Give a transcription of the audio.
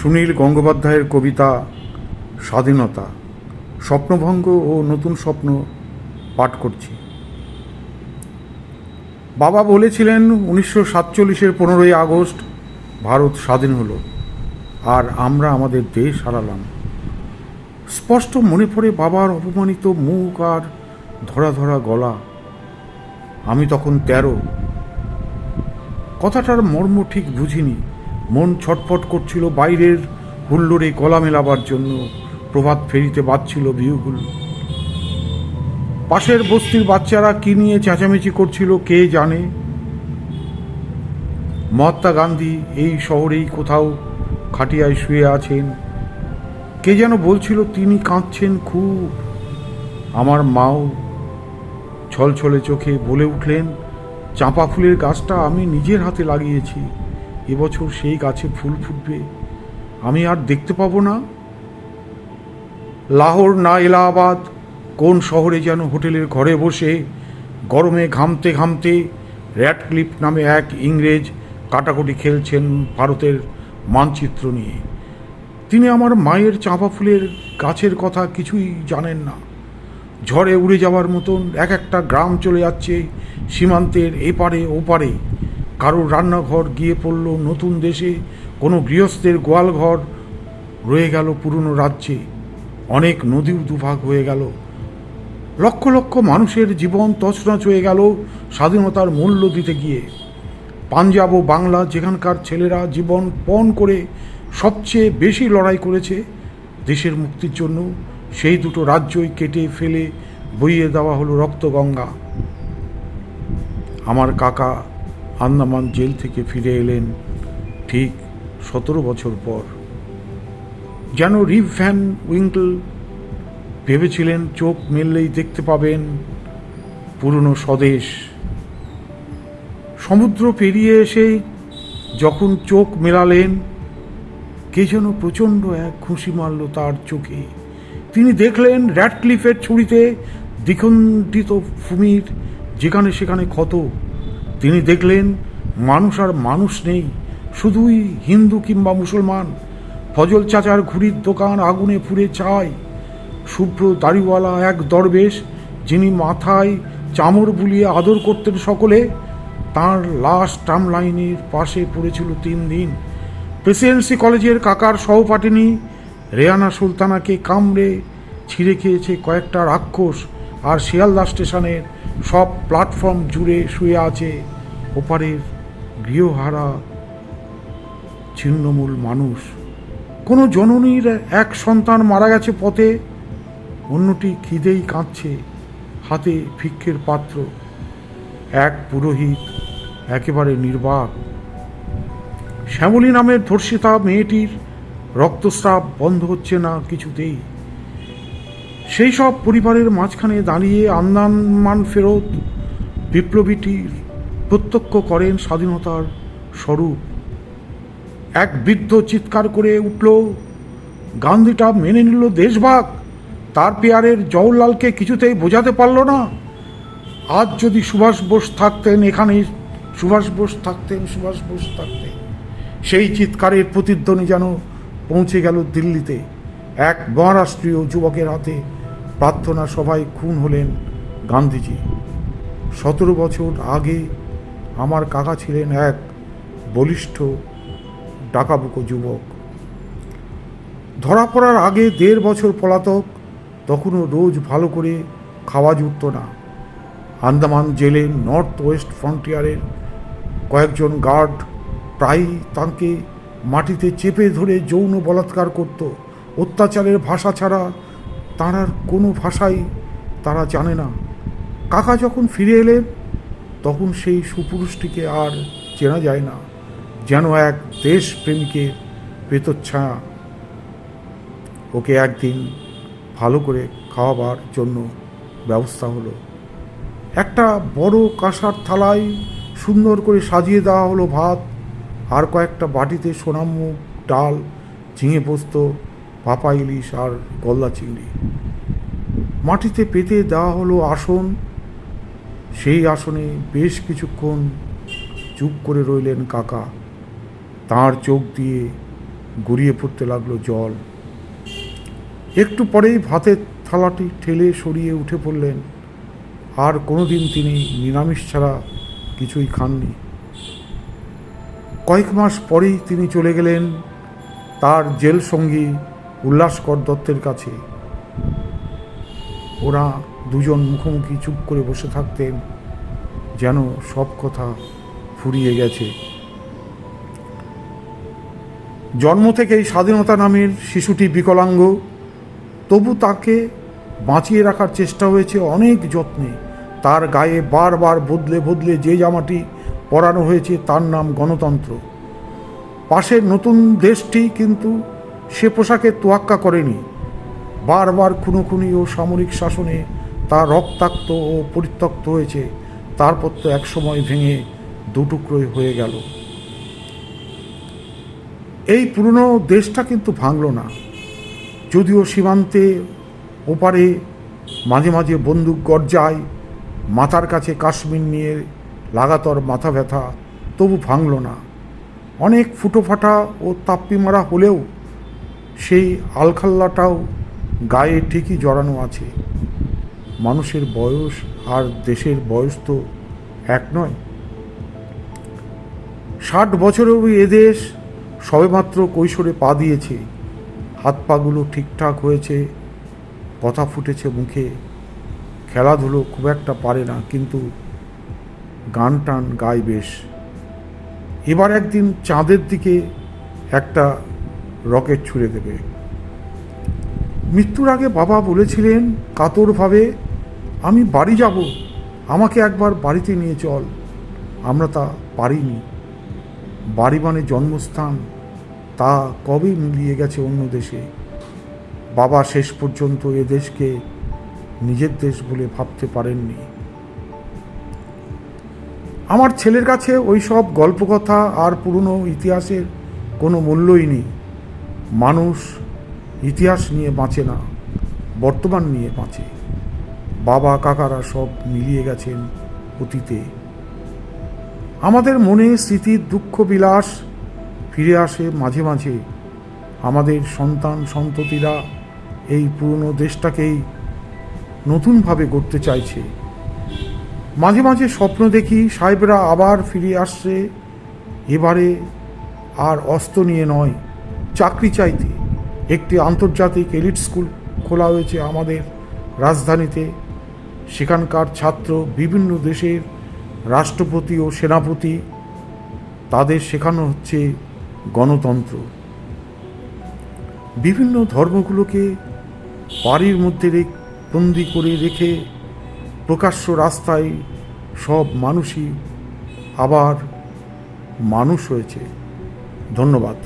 সুনীল গঙ্গোপাধ্যায়ের কবিতা স্বাধীনতা, স্বপ্নভঙ্গ ও নতুন স্বপ্ন পাঠ করছি। বাবা বলেছিলেন 1947-এর 15ই আগস্ট ভারত স্বাধীন হলো, আর আমরা আমাদের দেশ হারালাম। স্পষ্ট মনে পড়ে বাবার অপমানিত মুখ আর ধরা ধরা গলা। আমি তখন 13। কথাটার মর্ম ঠিক বুঝিনি। মন ছটফট করছিল বাইরের হুল্লোড়ে গলা মেলাবার জন্য। প্রভাত ফেরিতে বাজছিল বিহুগুল। পাশের বস্তির বাচ্চারা কি নিয়ে চেঁচামেচি করছিল কে জানে। মহাত্মা গান্ধী এই শহরেই কোথাও খাটিয়ায় শুয়ে আছেন। কে যেন বলছিল তিনি কাঁদছেন খুব। আমার মাও ছলছলে চোখে বলে উঠলেন, চাঁপা ফুলের গাছটা আমি নিজের হাতে লাগিয়েছি। এবছর সেই গাছে ফুল ফুটবে, আমি আর দেখতে পাবো না। লাহোর না এলাহাবাদ কোন শহরে যেন হোটেলের ঘরে বসে গরমে ঘামতে ঘামতে র্যাডক্লিফ নামে এক ইংরেজ কাটাকুটি খেলছেন ভারতের মানচিত্র নিয়ে। তিনি আমার মায়ের চাঁপা ফুলের গাছের কথা কিছুই জানেন না। ঝড়ে উড়ে যাওয়ার মতন এক একটা গ্রাম চলে যাচ্ছে সীমান্তের এপারে ওপারে। কারোর রান্নাঘর গিয়ে পড়ল নতুন দেশে, কোনো গৃহস্থের গোয়ালঘর রয়ে গেল পুরনো রাজ্যে। অনেক নদীও দুভাগ হয়ে গেল। লক্ষ লক্ষ মানুষের জীবন তছনছ হয়ে গেল স্বাধীনতার মূল্য দিতে গিয়ে। পাঞ্জাব ও বাংলা, যেখানকার ছেলেরা জীবন পণ করে সবচেয়ে বেশি লড়াই করেছে দেশের মুক্তির জন্য, সেই দুটো রাজ্যই কেটে ফেলে বইয়ে দেওয়া হলো রক্তগঙ্গা। আমার কাকা আন্দামান জেল থেকে ফিরে এলেন ঠিক 17 বছর পর। যেন রিপ ভ্যান উইঙ্কল ভেবেছিলেন চোখ মেললেই দেখতে পাবেন পুরনো স্বদেশ। সমুদ্র পেরিয়ে এসে যখন চোখ মেলালেন, কে যেন প্রচণ্ড এক ঘুষি মারল তার চোখে। তিনি দেখলেন র্যাডক্লিফের ছুরিতে দ্বিখণ্ডিত ভূমির যেখানে সেখানে ক্ষত। তিনি দেখলেন মানুষ আর মানুষ নেই, শুধুই হিন্দু কিংবা মুসলমান। ফজল চাচার ঘুড়ির দোকান আগুনে পুড়ে ছাই। শুভ্র দাড়িওয়ালা এক দরবেশ, যিনি মাথায় চামড় বুলিয়ে আদর করতেন সকলে, তাঁর লাশ ট্রাম লাইনের পাশে পড়েছিল 3 দিন। প্রেসিডেন্সি কলেজের কাকার সহপাঠিনী রেয়ানা সুলতানাকে কামড়ে ছিঁড়ে খেয়েছে কয়েকটা রাক্ষস। আর শিয়ালদা স্টেশনের সব প্ল্যাটফর্ম জুড়ে শুয়ে আছে ওপারের গৃহহারা ছিন্নমূল মানুষ। কোনো জননীর এক সন্তান মারা গেছে পথে, অন্যটি খিদেই কাঁদছে, হাতে ভিক্ষের পাত্র। এক পুরোহিত একেবারে নির্বাক। শ্যামলী নামের ধর্ষিতা মেয়েটির রক্তস্রাব বন্ধ হচ্ছে না কিছুতেই। সেই সব পরিবারের মাঝখানে দাঁড়িয়ে আন্দামান ফেরত বিপ্লবীটির প্রত্যক্ষ করেন স্বাধীনতার স্বরূপ। এক বৃদ্ধ চিৎকার করে উঠল, গান্ধীটা মেনে নিল দেশভাগ, তার পেয়ারের জওহরলালকে কিছুতেই বোঝাতে পারল না। আজ যদি সুভাষ বোস থাকতেন এখানে, সুভাষ বোস থাকতেন, সুভাষ বোস থাকতেন। সেই চিৎকারের প্রতিধ্বনি যেন পৌঁছে গেল দিল্লিতে। এক মহারাষ্ট্রীয় যুবকের হাতে প্রার্থনা সভায় খুন হলেন গান্ধীজি। 17 বছর আগে আমার কাকা ছিলেন এক বলিষ্ঠ ডাকাবুকো যুবক। ধরা পড়ার আগে 1.5 বছর পলাতক। তখনও রোজ ভালো করে খাওয়া জুটত না। আন্দামান জেলের নর্থ ওয়েস্ট ফ্রন্টিয়ারের কয়েকজন গার্ড প্রায়ই তাঁকে মাটিতে চেপে ধরে যৌন বলাৎকার করত। অত্যাচারের ভাষা ছাড়া তাঁর আর কোনো ভাষাই তারা জানে না। কাকা যখন ফিরে এলেন, তখন সেই সুপুরুষটিকে আর চেনা যায় না, যেন এক দেশপ্রেমিকের প্রেতচ্ছায়া। ওকে একদিন ভালো করে খাওয়াবার জন্য ব্যবস্থা হলো। একটা বড় কাঁসার থালায় সুন্দর করে সাজিয়ে দেওয়া হলো ভাত, আর কয়েকটা বাটিতে সোনামুখ ডাল, ঝিঙে পোস্ত, ভাপা ইলিশ আর গলদা চিংড়ি। মাটিতে পেতে দেওয়া হলো আসন। সেই আসনে বেশ কিছুক্ষণ চুপ করে রইলেন কাকা। তাঁর চোখ দিয়ে গড়িয়ে পড়তে লাগলো জল। একটু পরেই ভাতের থালাটি ঠেলে সরিয়ে উঠে পড়লেন। আর কোনোদিন তিনি নিরামিষ ছাড়া কিছুই খাননি। কয়েক মাস পরেই তিনি চলে গেলেন তার জেল সঙ্গী উল্লাসকর দত্তের কাছে। ওরা দুজন মুখোমুখি চুপ করে বসে থাকতেন, যেন সব কথা ফুরিয়ে গেছে। জন্ম থেকেই স্বাধীনতা নামের শিশুটি বিকলাঙ্গ, তবু তাকে বাঁচিয়ে রাখার চেষ্টা হয়েছে অনেক যত্নে। তার গায়ে বারবার বদলে বদলে যে জামাটি পরানো হয়েছে তার নাম গণতন্ত্র। পাশের নতুন দেশটি কিন্তু সে পোশাকে তোয়াক্কা করেনি। বারবার খুনোখুনি ও সামরিক শাসনে তা রক্তাক্ত ও পরিত্যক্ত হয়েছে। তারপর তো একসময় ভেঙে দুটুকরোই হয়ে গেল। এই পুরনো দেশটা কিন্তু ভাঙল না, যদিও সীমান্তে ওপারে মাঝে মাঝে বন্দুক গর্জায়, মাথার কাছে কাশ্মীর নিয়ে লাগাতার মাথা ব্যথা, তবু ভাঙল না। অনেক ফুটোফাটা ও তাপ্পি মারা হলেও সেই আলখাল্লাটাও গায়ে ঠিকই জড়ানো আছে। মানুষের বয়স আর দেশের বয়স তো এক নয়। 60 বছরেও এদেশ সবেমাত্র কৈশোরে পা দিয়েছে। হাত পাগুলো ঠিকঠাক হয়েছে, কথা ফুটেছে মুখে, খেলাধুলো খুব একটা পারে না, কিন্তু গান টান গায় বেশ। এবার একদিন চাঁদের দিকে একটা রকেট ছুড়ে দেবে। মৃত্যুর আগে বাবা বলেছিলেন কাতরভাবে, আমি বাড়ি যাব, আমাকে একবার বাড়িতে নিয়ে চল। আমরা তা পারিনি। বাড়ি মানে জন্মস্থান, তা কবে মিলিয়ে গেছে অন্য দেশে। বাবা শেষ পর্যন্ত এ দেশকে নিজের দেশ বলে ভাবতে পারেননি। আমার ছেলের কাছে ওই সব গল্পকথা আর পুরনো ইতিহাসের কোনো মূল্যই নেই। মানুষ ইতিহাস নিয়ে বাঁচে না, বর্তমান নিয়ে বাঁচে। বাবা কাকারা সব মিলিয়ে গেছেন অতীতে। আমাদের মনে স্মৃতির দুঃখ বিলাস ফিরে আসে মাঝে মাঝে। আমাদের সন্তান সন্ততিরা এই পুরনো দেশটাকেই নতুনভাবে গড়তে চাইছে। মাঝে মাঝে স্বপ্ন দেখি সাহেবরা আবার ফিরে আসছে, এবারে আর অস্ত্র নিয়ে নয়, চাকরি চাইতে। একটি আন্তর্জাতিক এলিট স্কুল খোলা হয়েছে আমাদের রাজধানীতে। সেখানকার ছাত্র বিভিন্ন দেশের রাষ্ট্রপতি ও সেনাপতি, তাদের শেখানো হচ্ছে গণতন্ত্র। বিভিন্ন ধর্মগুলোকে বাড়ির মধ্যে বন্দি করে রেখে প্রকাশ্য রাস্তায় সব মানুষই আবার মানুষ হয়েছে। ধন্যবাদ।